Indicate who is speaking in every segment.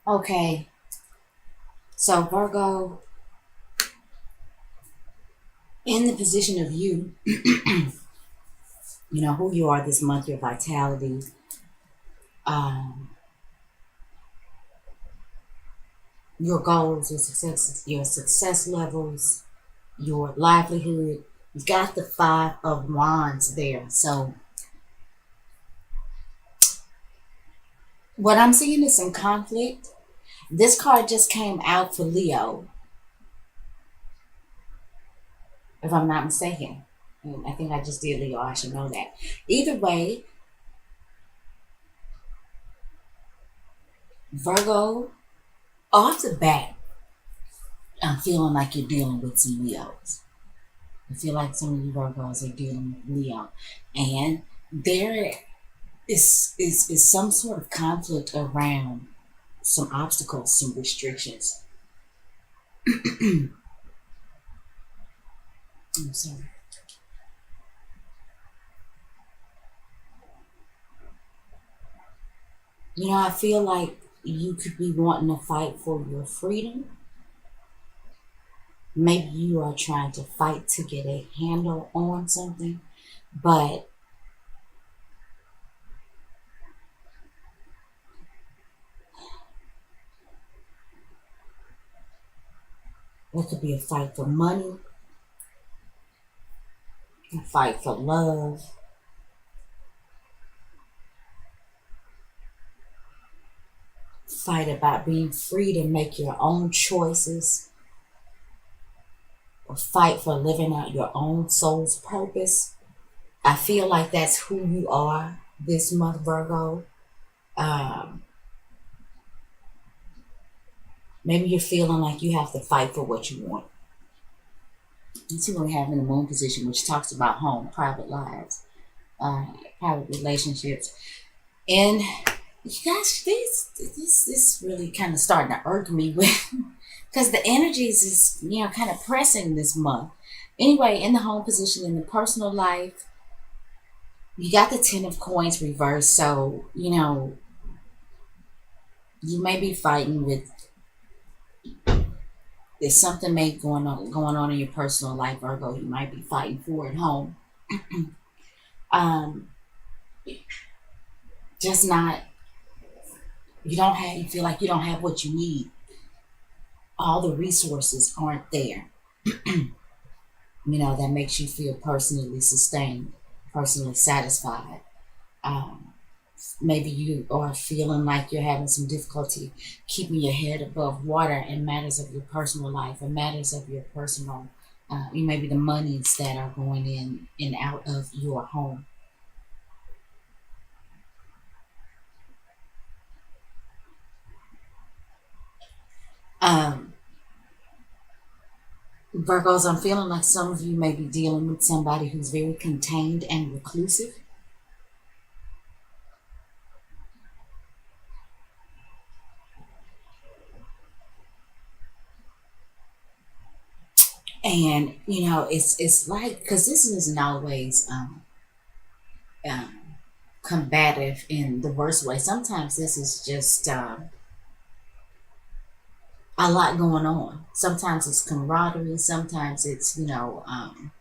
Speaker 1: Okay, so Virgo, in the position of you, you know who you are this month, your vitality, um, your goals, your success levels, your livelihood. You've got the Five of Wands there. So what I'm seeing is some conflict. This card just came out for Leo, if I'm not mistaken. I think I just did Leo. I should know that. Either way, Virgo, off the bat, I'm feeling like you're dealing with some Leos. I feel like some of you Virgos are dealing with Leo. And there is some sort of conflict around some obstacles, some restrictions. I'm sorry. You know, I feel like you could be wanting to fight for your freedom. Maybe you are trying to fight to get a handle on something, but it could be a fight for money, a fight for love, fight about being free to make your own choices, or fight for living out your own soul's purpose. I feel like that's who you are this month, Virgo. Um, Maybe you're feeling like you have to fight for what you want. Let's see what we have in the moon position, which talks about home, private lives, uh, private relationships. And you guys, this really kind of starting to irk me with because the energies is kind of pressing this month. Anyway, in the home position in the personal life, you got the Ten of Coins reversed, so you may be fighting with there's something may going on in your personal life, Virgo. You might be fighting for at home. Um, just not you feel like you don't have what you need. All the resources aren't there. That makes you feel personally sustained, personally satisfied. Um, Maybe you are feeling like you're having some difficulty keeping your head above water in matters of your personal life or matters of your personal, maybe the monies that are going in and out of your home. Um, Virgos, I'm feeling like some of you may be dealing with somebody who's very contained and reclusive. And it's like because this isn't always um, combative in the worst way. Sometimes this is just a lot going on. Sometimes it's camaraderie. Sometimes it's um,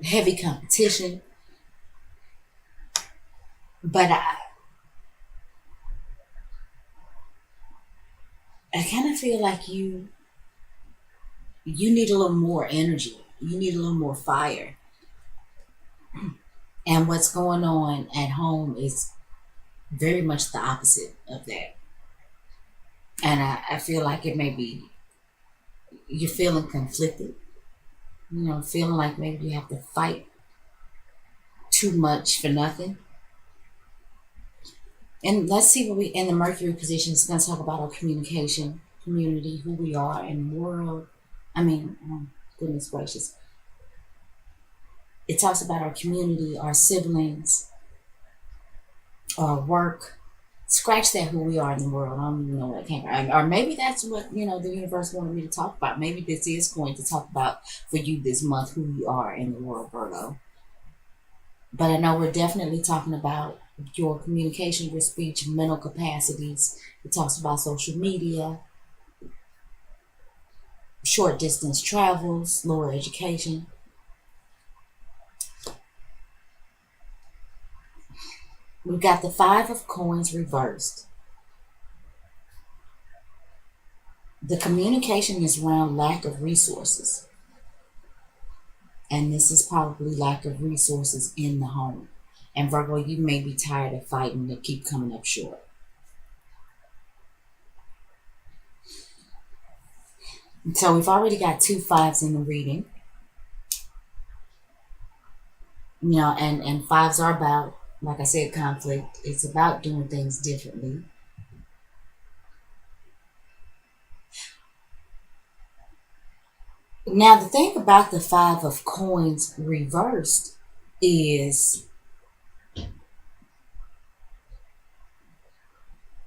Speaker 1: heavy competition. But I kind of feel like you need a little more energy. You need a little more fire. And what's going on at home is very much the opposite of that. And I feel like it may be you're feeling conflicted. Feeling like maybe you have to fight too much for nothing. And let's see what we in the Mercury position is going to talk about our communication, community, who we are in the world. I mean, goodness gracious. It talks about our community, our siblings, our work. Scratch that who we are in the world. I don't even know where it came from. Or maybe that's what, the universe wanted me to talk about. Maybe this is going to talk about for you this month who you are in the world, Virgo. But I know we're definitely talking about your communication, your speech, mental capacities. It talks about social media, short distance travels, lower education. We've got the Five of Coins reversed. The communication is around lack of resources. And this is probably lack of resources in the home. And Virgo, you may be tired of fighting to keep coming up short. So we've already got 2 5s in the reading. And 5s are about, like I said, conflict. It's about doing things differently. Now, the thing about the 5 of Coins reversed is,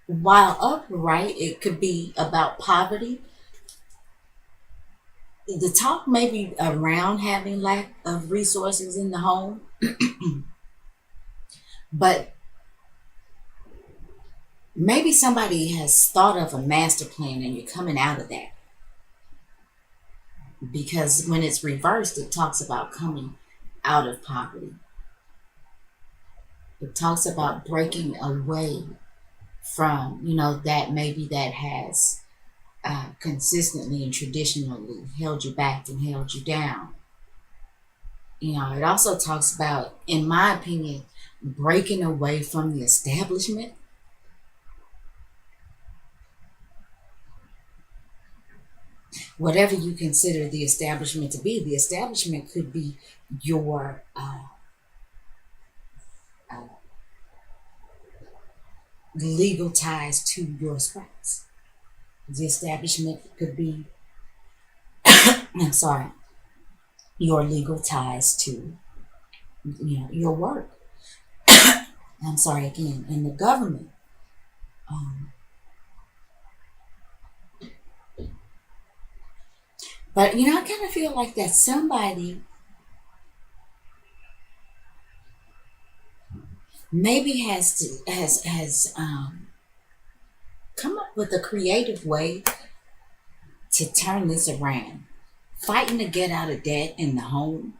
Speaker 1: while upright, it could be about poverty. The talk may be around having lack of resources in the home, but maybe somebody has thought of a master plan and you're coming out of that. Because when it's reversed, it talks about coming out of poverty. It talks about breaking away from, that maybe that has consistently and traditionally held you back and held you down. It also talks about, in my opinion, breaking away from the establishment. Whatever you consider the establishment to be, the establishment could be your legal ties to your spouse. The establishment could be, I'm sorry, your legal ties to, your work. I'm sorry again, and the government. But I kind of feel like that somebody maybe has come up with a creative way to turn this around, fighting to get out of debt in the home,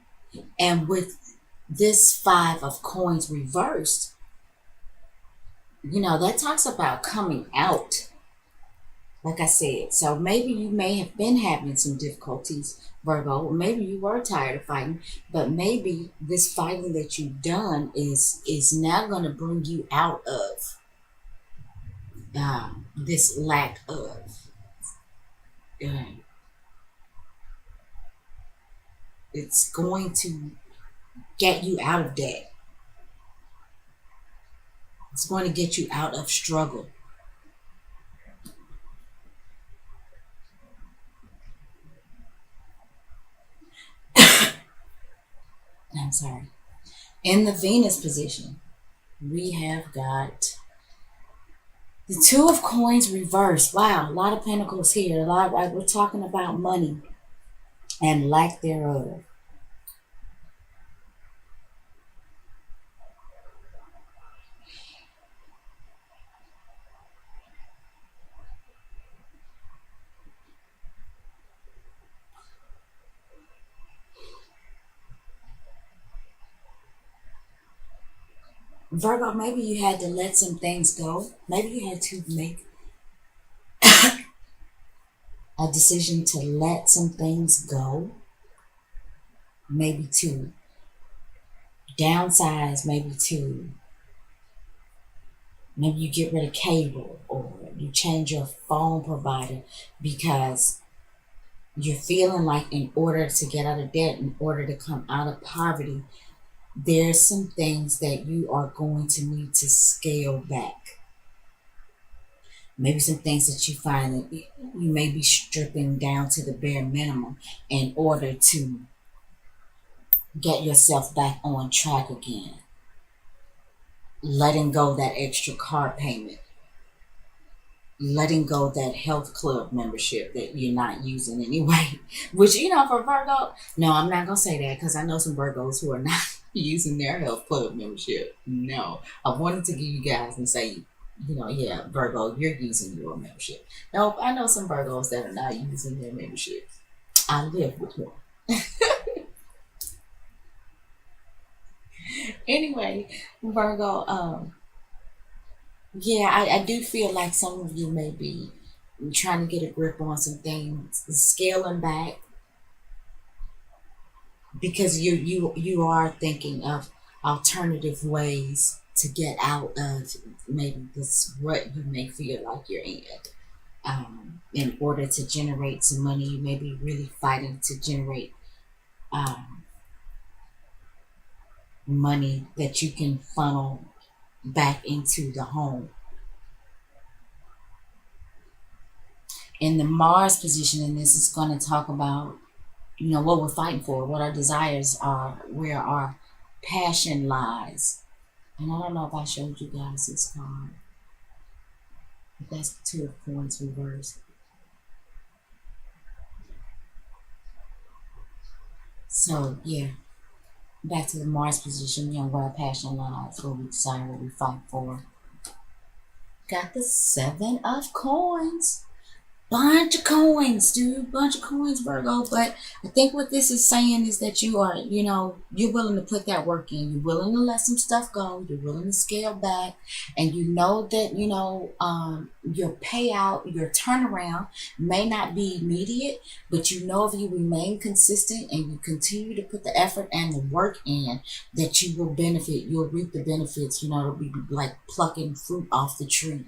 Speaker 1: and with this 5 of Coins reversed, that talks about coming out. Like I said, so maybe you may have been having some difficulties, Virgo, or maybe you were tired of fighting, but maybe this fighting that you've done is now going to bring you out of this lack of. It's going to get you out of debt. It's going to get you out of struggle. I'm sorry. In the Venus position, we have got the 2 of Coins reversed. Wow, a lot of pentacles here. We're talking about money and lack thereof. Virgo, maybe you had to let some things go. Maybe you had to make a decision to let some things go. Maybe to downsize, maybe you get rid of cable, or you change your phone provider because you're feeling like in order to get out of debt, in order to come out of poverty, there's some things that you are going to need to scale back. Maybe some things that you find that you may be stripping down to the bare minimum in order to get yourself back on track again. Letting go that extra car payment. Letting go that health club membership that you're not using anyway. Which, for Virgo, no, I'm not going to say that because I know some Virgos who are not using their health club membership. No, I wanted to give you guys and say, yeah, Virgo, you're using your membership. Nope, I know some Virgos that are not using their membership. I live with one. Anyway, Virgo, yeah, I do feel like some of you may be trying to get a grip on some things, scaling back because you are thinking of alternative ways to get out of maybe this rut you may feel like you're in order to generate some money. You may be really fighting to generate um, money that you can funnel back into the home. In the Mars position, and this is going to talk about what we're fighting for, what our desires are, where our passion lies. And I don't know if I showed you guys this card, but that's the Two of Coins reversed. So yeah, back to the Mars position, where our passion lies, what we desire, what we fight for. Got the Seven of Coins. Bunch of coins, dude. Bunch of coins, Virgo. But I think what this is saying is that you are, you're willing to put that work in. You're willing to let some stuff go. You're willing to scale back. And you know that, your payout, your turnaround may not be immediate, but if you remain consistent and you continue to put the effort and the work in, that you will benefit. You'll reap the benefits. It'll be like plucking fruit off the tree.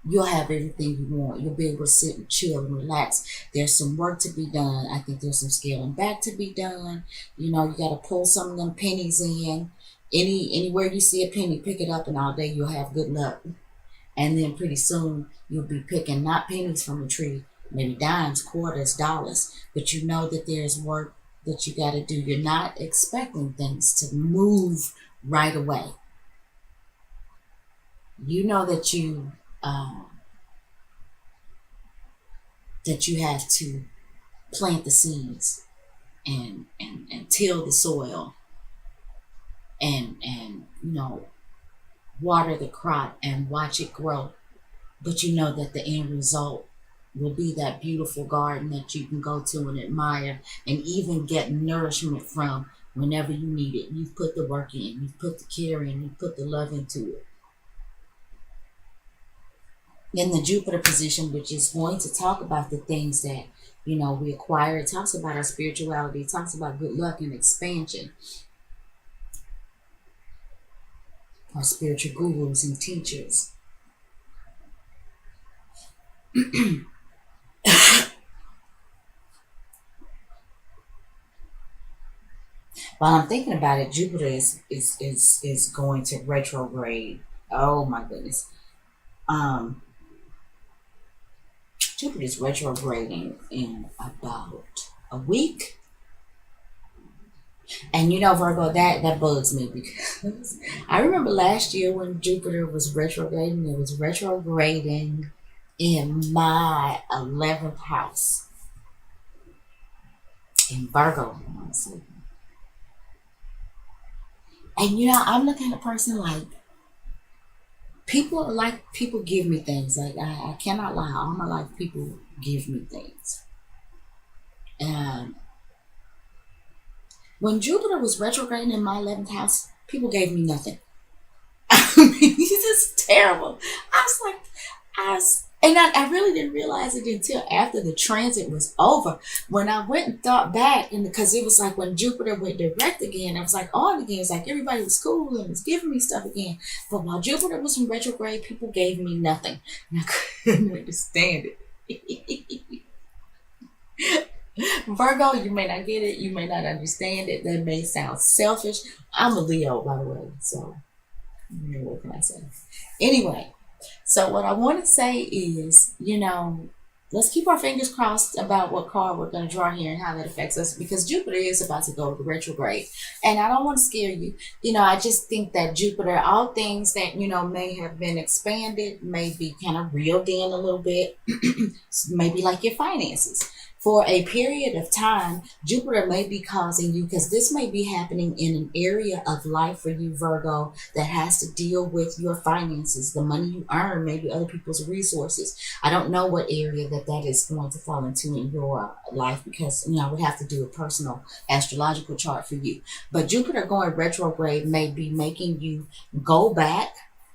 Speaker 1: You'll have everything you want. You'll be able to sit and chill and relax. There's some work to be done. I think there's some scaling back to be done. You got to pull some of them pennies in. Anywhere you see a penny, pick it up, and all day you'll have good luck. And then pretty soon you'll be picking not pennies from a tree, maybe dimes, quarters, dollars. But you know that there's work that you got to do. You're not expecting things to move right away. You know that that you have to plant the seeds and till the soil and water the crop and watch it grow. But you know that the end result will be that beautiful garden that you can go to and admire and even get nourishment from whenever you need it. You've put the work in, you've put the care in, you've put the love into it. In the Jupiter position, which is going to talk about the things that we acquire. It talks about our spirituality. It talks about good luck and expansion. Our spiritual gurus and teachers. While I'm thinking about it, Jupiter is going to retrograde. Oh my goodness. Jupiter is retrograding in about a week. And Virgo, that bugs me because I remember last year when Jupiter was retrograding, it was retrograding in my 11th house in Virgo. And I'm the kind of person like, people give me things. Like I cannot lie. All my life, people give me things. And when Jupiter was retrograding in my 11th house, people gave me nothing. I mean, this is terrible. And I really didn't realize it until after the transit was over. When I went and thought back, and because it was like when Jupiter went direct again, I was like on again. It's like everybody was cool and was giving me stuff again. But while Jupiter was in retrograde, people gave me nothing. And I couldn't understand it. Virgo, you may not get it. You may not understand it. That may sound selfish. I'm a Leo, by the way. So, what can I say? Anyway. So what I want to say is, let's keep our fingers crossed about what card we're going to draw here and how that affects us, because Jupiter is about to go to retrograde. And I don't want to scare you. I just think that Jupiter, all things that, may have been expanded, may be kind of reeled in a little bit, maybe like your finances. For a period of time, Jupiter may be causing you, because this may be happening in an area of life for you, Virgo, that has to deal with your finances, the money you earn, maybe other people's resources. I don't know what area that is going to fall into in your life, because I would have to do a personal astrological chart for you. But Jupiter going retrograde may be making you go back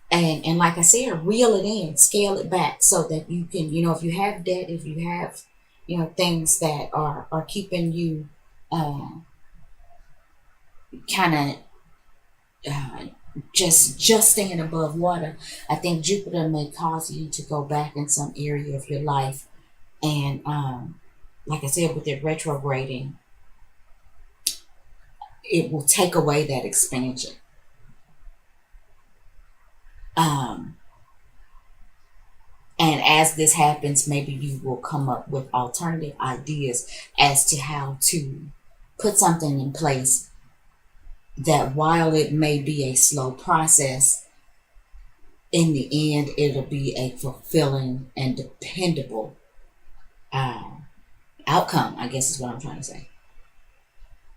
Speaker 1: and like I said, reel it in, scale it back, so that you can, if you have debt, if you have, things that are keeping you uh, kind of just staying above water. I think Jupiter may cause you to go back in some area of your life, and like I said, with it retrograding, it will take away that expansion. Um, And as this happens, maybe you will come up with alternative ideas as to how to put something in place that, while it may be a slow process, in the end, it'll be a fulfilling and dependable uh, outcome, I guess is what I'm trying to say.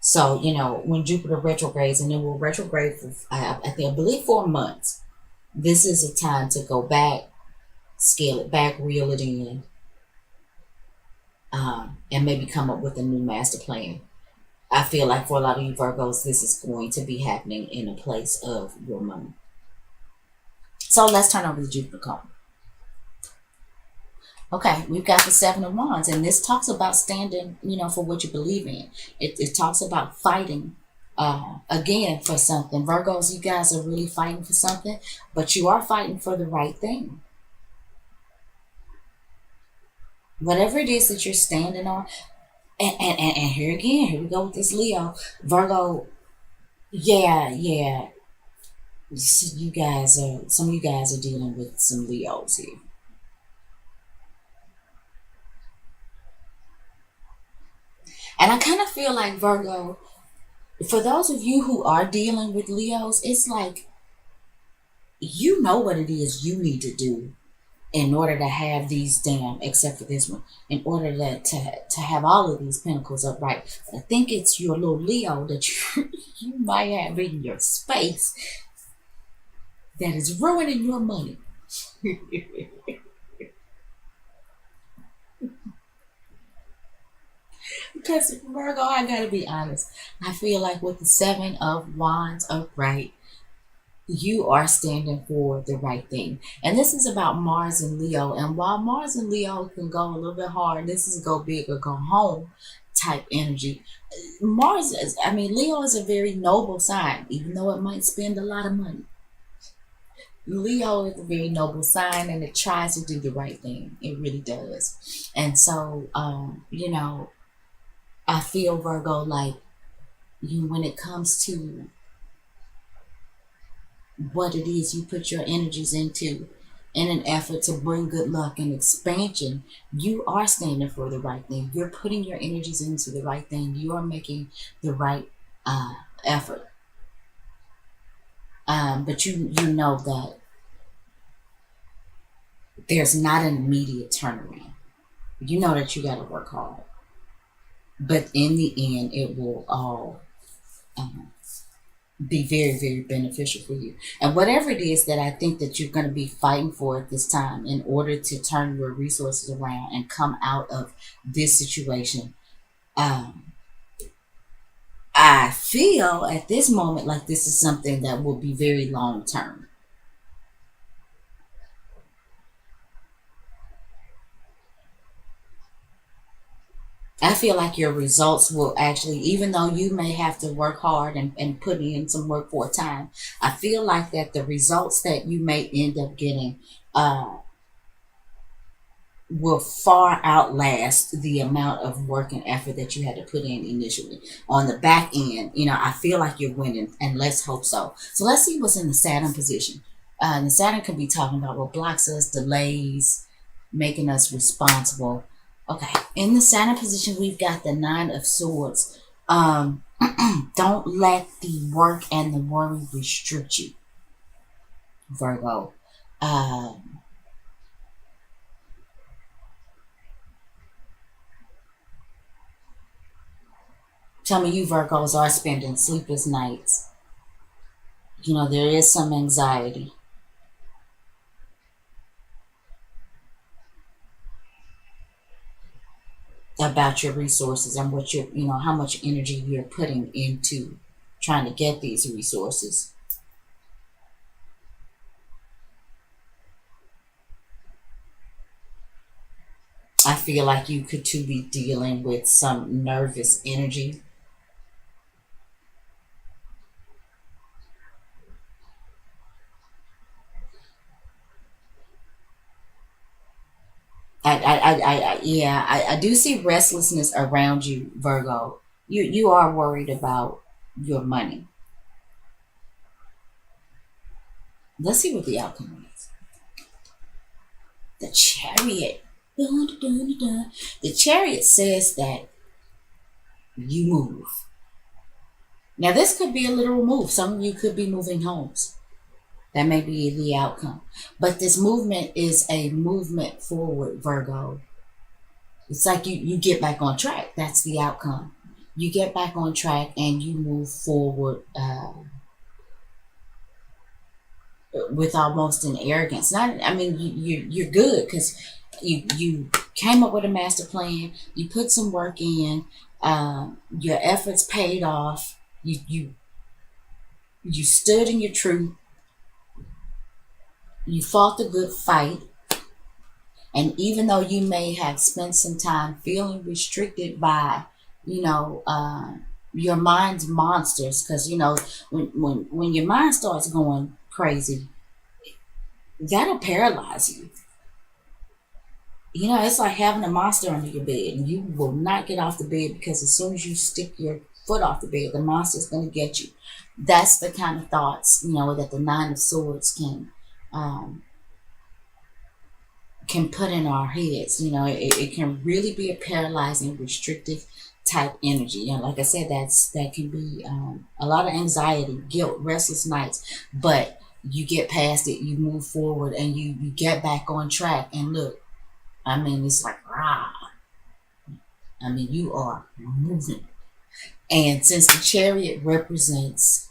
Speaker 1: So, when Jupiter retrogrades, and it will retrograde for, I believe, 4 months, this is a time to go back, scale it back, reel it in, and maybe come up with a new master plan. I feel like for a lot of you Virgos, this is going to be happening in a place of your money. So let's turn over the Jupiter card. Okay, we've got the Seven of Wands, and this talks about standing, for what you believe in. It talks about fighting, again, for something. Virgos, you guys are really fighting for something, but you are fighting for the right thing. Whatever it is that you're standing on, and here again, here we go with this Leo. Virgo, yeah. Some of you guys are dealing with some Leos here. And I kind of feel like, Virgo, for those of you who are dealing with Leos, it's like, you know what it is you need to do in order to have these except for this one, in order to have all of these pentacles upright. But I think it's your little Leo that you might have in your space that is ruining your money. Because, Virgo, I gotta be honest, I feel like with the Seven of Wands upright, you are standing for the right thing. And this is about Mars and Leo. And while Mars and Leo can go a little bit hard, this is go big or go home type energy. Leo is a very noble sign, even though it might spend a lot of money. Leo is a very noble sign, and it tries to do the right thing. It really does. And so, I feel, Virgo, like when it comes to what it is you put your energies into in an effort to bring good luck and expansion, you are standing for the right thing. You're putting your energies into the right thing. You are making the right effort. But you know that there's not an immediate turnaround. You know that you got to work hard. But in the end, it will all be very, very beneficial for you. And whatever it is that I think that you're going to be fighting for at this time in order to turn your resources around and come out of this situation, I feel at this moment like this is something that will be very long term. I feel like your results will actually, even though you may have to work hard and put in some work for a time, I feel like that the results that you may end up getting will far outlast the amount of work and effort that you had to put in initially. On the back end, I feel like you're winning, and let's hope so. So let's see what's in the Saturn position. The Saturn could be talking about what blocks us, delays, making us responsible. Okay, in the Saturn position, we've got the Nine of Swords. Don't let the work and the worry restrict you, Virgo. Some of you Virgos are spending sleepless nights. You know, there is some anxiety about your resources and what you're, you know, how much energy you're putting into trying to get these resources. I feel like you could too be dealing with some nervous energy. Yeah, I do see restlessness around you, Virgo. You are worried about your money. Let's see what the outcome is. The Chariot. Dun, dun, dun, dun. The Chariot says that you move. Now, this could be a literal move. Some of you could be moving homes. That may be the outcome. But this movement is a movement forward, Virgo. It's like you get back on track. That's the outcome. You get back on track and you move forward with almost an arrogance. Not, I mean, you're good because you came up with a master plan. You put some work in. Your efforts paid off. You stood in your truth. You fought the good fight. And even though you may have spent some time feeling restricted by, you know, your mind's monsters, because you know when your mind starts going crazy, that'll paralyze you. You know, it's like having a monster under your bed, and you will not get off the bed because as soon as you stick your foot off the bed, the monster's going to get you. That's the kind of thoughts, you know, that the Nine of Swords um, can put in our heads. You know, it can really be a paralyzing, restrictive type energy. You know, like I said, that can be a lot of anxiety, guilt, restless nights. But you get past it, you move forward, and you get back on track. And look, I mean, it's like rah. I mean, you are moving. And since the Chariot represents